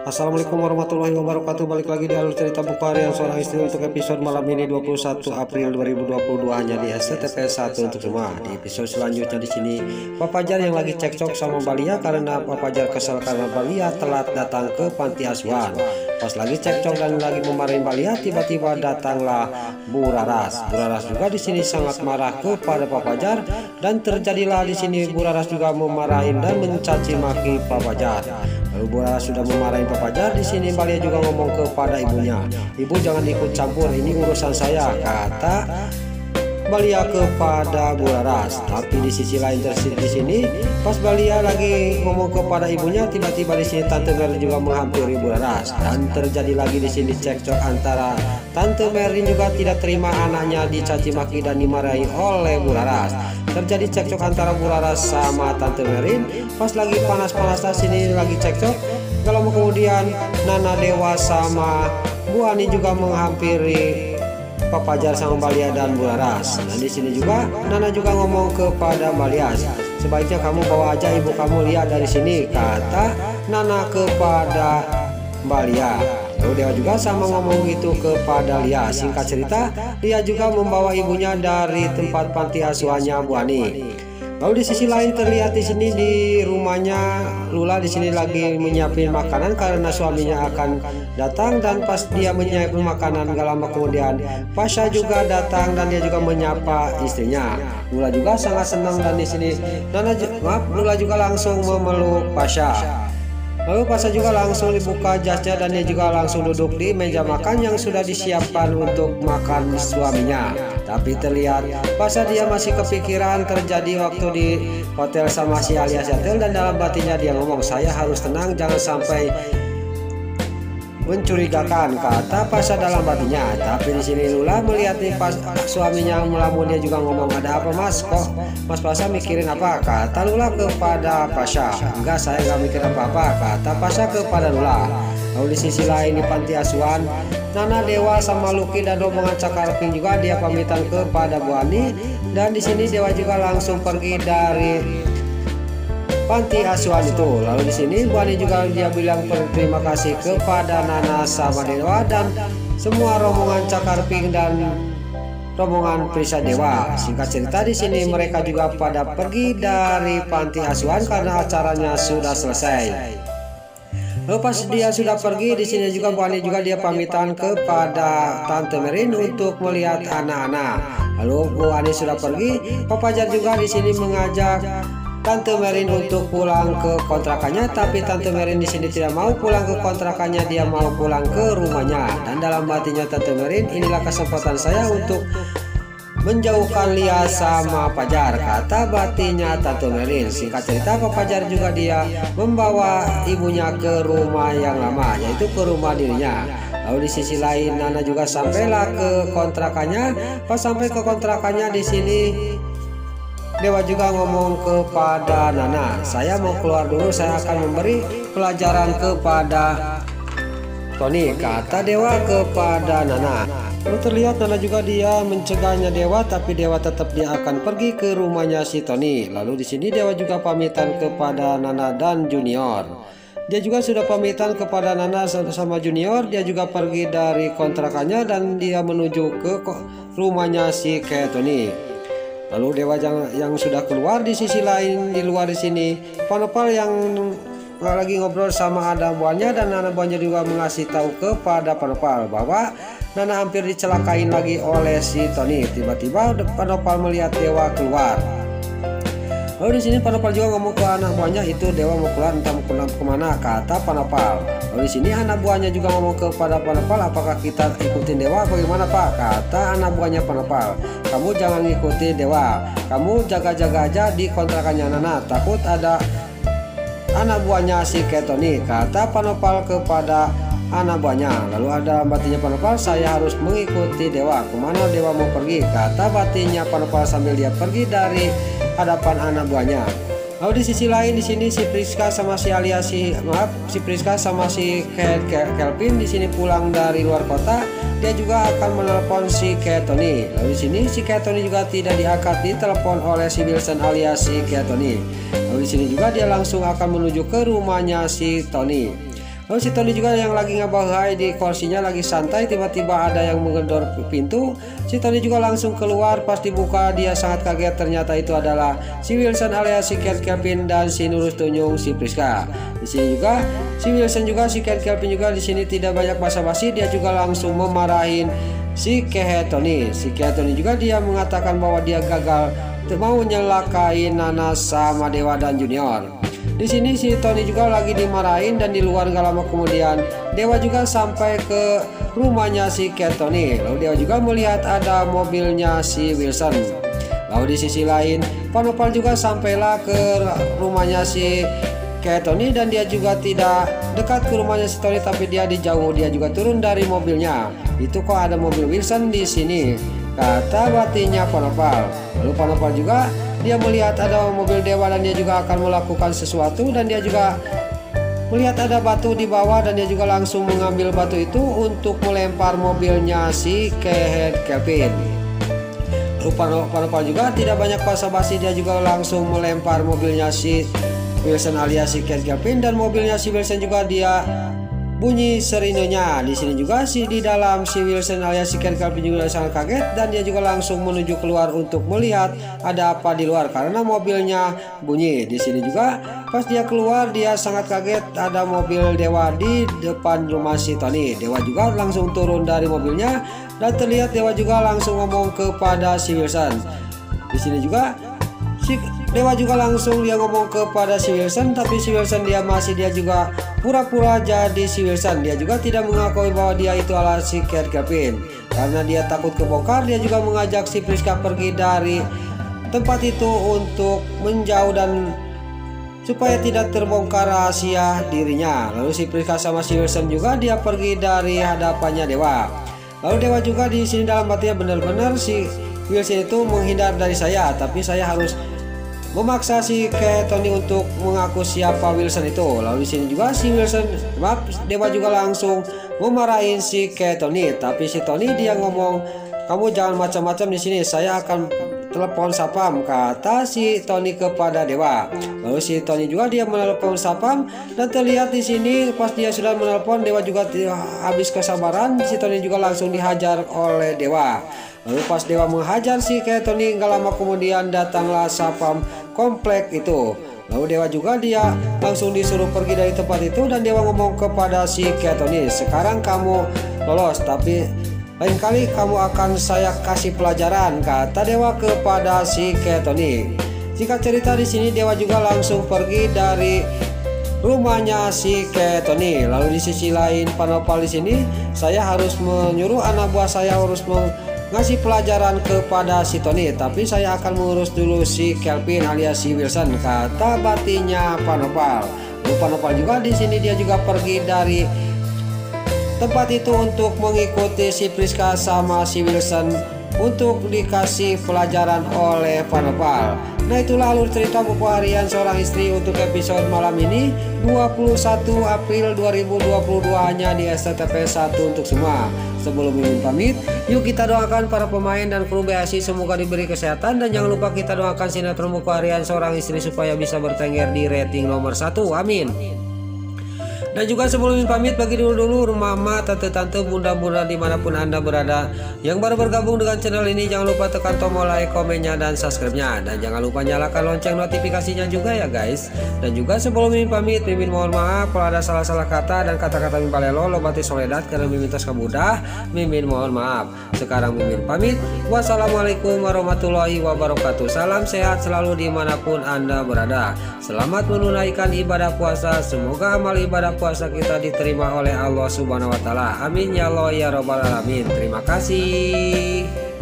Assalamualaikum warahmatullahi wabarakatuh. Balik lagi di alur cerita buku harian seorang istri untuk episode malam ini 21 April 2022 hanya di SCTP 1 untuk semua. Di episode selanjutnya di sini Pak Fajar yang lagi cekcok sama Balia karena Pak Fajar kesal karena Balia telat datang ke panti asuhan. Pas lagi cekcok dan lagi memarahin Balia, tiba-tiba datanglah Bu Raras. Bu Raras juga di sini sangat marah kepada Pak Fajar dan terjadilah di sini Bu Raras juga memarahin dan mencaci maki Pak Fajar. Lalu Bu Raras sudah memarahin Pak Fajar, di sini Balia juga ngomong kepada ibunya, "Ibu jangan ikut campur, ini urusan saya," kata Balia kepada Bu Raras. Tapi di sisi lain di sini pas Balia lagi ngomong kepada ibunya, tiba-tiba di sini Tante Merlin juga menghampiri Bu Raras dan terjadi lagi di sini cekcok antara Tante Merlin juga tidak terima anaknya dicaci maki dan dimarahi oleh Bu Raras. Terjadi cekcok antara Bu Raras sama Tante Merlin. Pas lagi panas-panasnya sini lagi cekcok. Kalau kemudian Nana Dewa sama Bu Ani juga menghampiri Pak Fajar sama Balia dan Bu Raras. Dan di sini juga Nana juga ngomong kepada Balia, "Sebaiknya kamu bawa aja ibu kamu lihat dari sini," kata Nana kepada Balia. Lalu Dewa juga sama ngomong itu kepada Lia. Singkat cerita, Lia juga membawa ibunya dari tempat panti asuhannya Bu Ani. Lalu di sisi lain terlihat di sini di rumahnya Lula di sini lagi menyiapin makanan karena suaminya akan datang, dan pas dia menyiapin makanan gak lama kemudian Pasha juga datang dan dia juga menyapa istrinya. Lula juga sangat senang dan di sini Lula juga langsung memeluk Pasha. Lalu Pasha juga langsung dibuka jasnya dan dia juga langsung duduk di meja makan yang sudah disiapkan untuk makan suaminya. Tapi terlihat Pasha dia masih kepikiran terjadi waktu di hotel sama si alias Yatel, dan dalam batinnya dia ngomong, "Saya harus tenang, jangan sampai mencurigakan," kata Pasha dalam batinnya. Tapi di sini Lula melihat nih pas suaminya melamun, dia juga ngomong, "Ada apa mas? Kok Mas Pasha mikirin apa?" kata Lula kepada Pasha. "Enggak, saya nggak mikir apa-apa," kata Pasha kepada Lula. Lalu di sisi lain di panti asuhan, Nana Dewa sama Lucky dan rombongan Cakarping juga dia pamitan kepada Bu Ani, dan di sini Dewa juga langsung pergi dari panti asuhan itu. Lalu di sini Bu Ani juga dia bilang terima kasih kepada Nana sama Dewa dan semua rombongan Cakarping dan rombongan Prisa Dewa. Singkat cerita di sini mereka juga pada pergi dari panti asuhan karena acaranya sudah selesai. Lalu pas dia sudah pergi, di sini juga Bu Ani juga dia pamitan kepada Tante Merlin untuk melihat anak-anak. Lalu Bu Ani sudah pergi, Pak Fajar juga di sini mengajak Tante Merlin untuk pulang ke kontrakannya, tapi Tante Merlin di sini tidak mau pulang ke kontrakannya, dia mau pulang ke rumahnya. Dan dalam hatinya Tante Merlin, "Inilah kesempatan saya untuk menjauhkan Lia sama Fajar," kata batinnya Tante Merlin. Singkat cerita Pak Fajar juga dia membawa ibunya ke rumah yang lama, yaitu ke rumah dirinya. Lalu di sisi lain Nana juga sampailah ke kontrakannya. Pas sampai ke kontrakannya di sini Dewa juga ngomong kepada Nana, "Saya mau keluar dulu, saya akan memberi pelajaran kepada Tony," kata Dewa kepada Nana. Lalu terlihat Nana juga dia mencegahnya Dewa, tapi Dewa tetap dia akan pergi ke rumahnya si Tony. Lalu di sini Dewa juga pamitan kepada Nana dan Junior. Dia juga sudah pamitan kepada Nana sama Junior. Dia juga pergi dari kontrakannya dan dia menuju ke rumahnya si Tony. Lalu Dewa yang sudah keluar di sisi lain di luar di sini, Panopal yang lagi ngobrol sama ada buahnya, dan anak buahnya juga mengasih tahu kepada Panopal bahwa Nana hampir dicelakain lagi oleh si Tony. Tiba-tiba Panopal melihat Dewa keluar. Lalu di sini Panopal juga ngomong ke anak buahnya, "Itu Dewa mau keluar, entah mau kemana," kata Panopal. Lalu di sini anak buahnya juga ngomong kepada Panopal, "Apakah kita ikutin Dewa? Bagaimana Pak?" kata anak buahnya Panopal. "Kamu jangan ngikutin Dewa, kamu jaga-jaga aja di kontrakannya Nana, takut ada anak buahnya si Tony," kata Panopal kepada anak buahnya. Lalu ada batinnya Panopal, "Saya harus mengikuti Dewa, kemana Dewa mau pergi?" kata batinnya Panopal sambil dia pergi dari hadapan anak buahnya. Lalu di sisi lain di sini si Priska sama si Priska sama si Kelvin di sini pulang dari luar kota. Dia juga akan menelpon si Tony. Lalu di sini si Tony juga tidak diangkat, ditelepon oleh si Wilson alias si Tony. Lalu di sini juga dia langsung akan menuju ke rumahnya si Tony. Lalu si Tony juga yang lagi ngabahai di kursinya lagi santai, tiba-tiba ada yang menggedor pintu. Si Tony juga langsung keluar, pas dibuka dia sangat kaget, ternyata itu adalah si Wilson alias si Cat Kevin dan si Nurus Tunyung si Priska. Di sini juga si Wilson juga si Cat Kevin juga di sini tidak banyak basa-basi, dia juga langsung memarahin si Tony. Si Tony juga dia mengatakan bahwa dia gagal mau nyelakain Nana sama Dewa dan Junior. Di sini si Tony juga lagi dimarahin dan di luar gak lama kemudian Dewa juga sampai ke rumahnya si Tony. Lalu Dewa juga melihat ada mobilnya si Wilson. Lalu di sisi lain Panopal juga sampailah ke rumahnya si Tony dan dia juga tidak dekat ke rumahnya si Tony tapi dia di jauh, dia juga turun dari mobilnya. Itu kok ada mobil Wilson di sini, kata batinnya Panopal. Lalu Panopal juga dia melihat ada mobil Dewa dan dia juga akan melakukan sesuatu dan dia juga melihat ada batu di bawah dan dia juga langsung mengambil batu itu untuk melempar mobilnya si Kevin. Lalu Panopal juga tidak banyak basa-basi, dia juga langsung melempar mobilnya si Wilson alias si Kevin dan mobilnya si Wilson juga dia bunyi sirenonya. Di sini juga di dalam si Wilson alias si Kevin juga sangat kaget dan dia juga langsung menuju keluar untuk melihat ada apa di luar karena mobilnya bunyi. Di sini juga pas dia keluar dia sangat kaget ada mobil Dewa di depan rumah si Tony. Dewa juga langsung turun dari mobilnya dan terlihat Dewa juga langsung ngomong kepada si Wilson. Di sini juga si Dewa juga langsung dia ngomong kepada si Wilson, tapi si Wilson dia juga pura-pura jadi si Wilson. Dia juga tidak mengakui bahwa dia itu adalah si Kevin. Karena dia takut kebongkar, dia juga mengajak si Priska pergi dari tempat itu untuk menjauh dan supaya tidak terbongkar rahasia dirinya. Lalu si Priska sama si Wilson juga dia pergi dari hadapannya Dewa. Lalu Dewa juga di sini dalam hatinya benar-benar si Wilson itu menghindar dari saya, tapi saya harus memaksa si Tony untuk mengaku siapa Wilson itu. Lalu di sini juga si Dewa juga langsung memarahin si Tony, tapi si Tony dia ngomong, kamu jangan macam-macam di sini, saya akan telepon Sapam, kata si Tony kepada Dewa. Lalu si Tony juga dia menelepon Sapam dan terlihat di sini pas dia sudah menelepon Dewa juga habis kesabaran, si Tony juga langsung dihajar oleh Dewa. Lalu pas Dewa menghajar si Tony, gak lama kemudian datanglah Sapam komplek itu. Lalu Dewa juga dia langsung disuruh pergi dari tempat itu dan Dewa ngomong kepada si Tony, sekarang kamu lolos, tapi lain kali kamu akan saya kasih pelajaran, kata Dewa kepada si Tony. Jika cerita di sini Dewa juga langsung pergi dari rumahnya si Tony. Lalu di sisi lain Panopal di sini, saya harus menyuruh anak buah saya harus ngasih pelajaran kepada si Tony, tapi saya akan mengurus dulu si Kevin alias si Wilson, kata batinnya Panopal. Lalu Panopal juga di sini dia juga pergi dari tempat itu untuk mengikuti si Priska sama si Wilson untuk dikasih pelajaran oleh Panopal. Nah, itulah alur cerita buku harian seorang istri untuk episode malam ini 21 April 2022 hanya di SCTV 1 untuk semua. Sebelum Mimin pamit, yuk kita doakan para pemain dan kru BASI semoga diberi kesehatan dan jangan lupa kita doakan sinetron buku harian seorang istri supaya bisa bertengger di rating nomor 1. Amin. Dan juga sebelum pamit, bagi dulu mama, tante-tante, bunda-bunda dimanapun anda berada yang baru bergabung dengan channel ini, jangan lupa tekan tombol like, komennya, dan subscribe-nya. Dan jangan lupa nyalakan lonceng notifikasinya juga ya guys. Dan juga sebelum Mimin pamit, Mimin mohon maaf kalau ada salah-salah kata dan kata-kata Mimin palelo lobati soledat karena Mimin tos kabudah. Mimin mohon maaf. Sekarang Mimin pamit. Wassalamualaikum warahmatullahi wabarakatuh. Salam sehat selalu dimanapun anda berada. Selamat menunaikan ibadah puasa. Semoga amal ibadah puasa kita diterima oleh Allah Subhanahu wa taala. Amin ya Allah ya rabbal alamin. Terima kasih.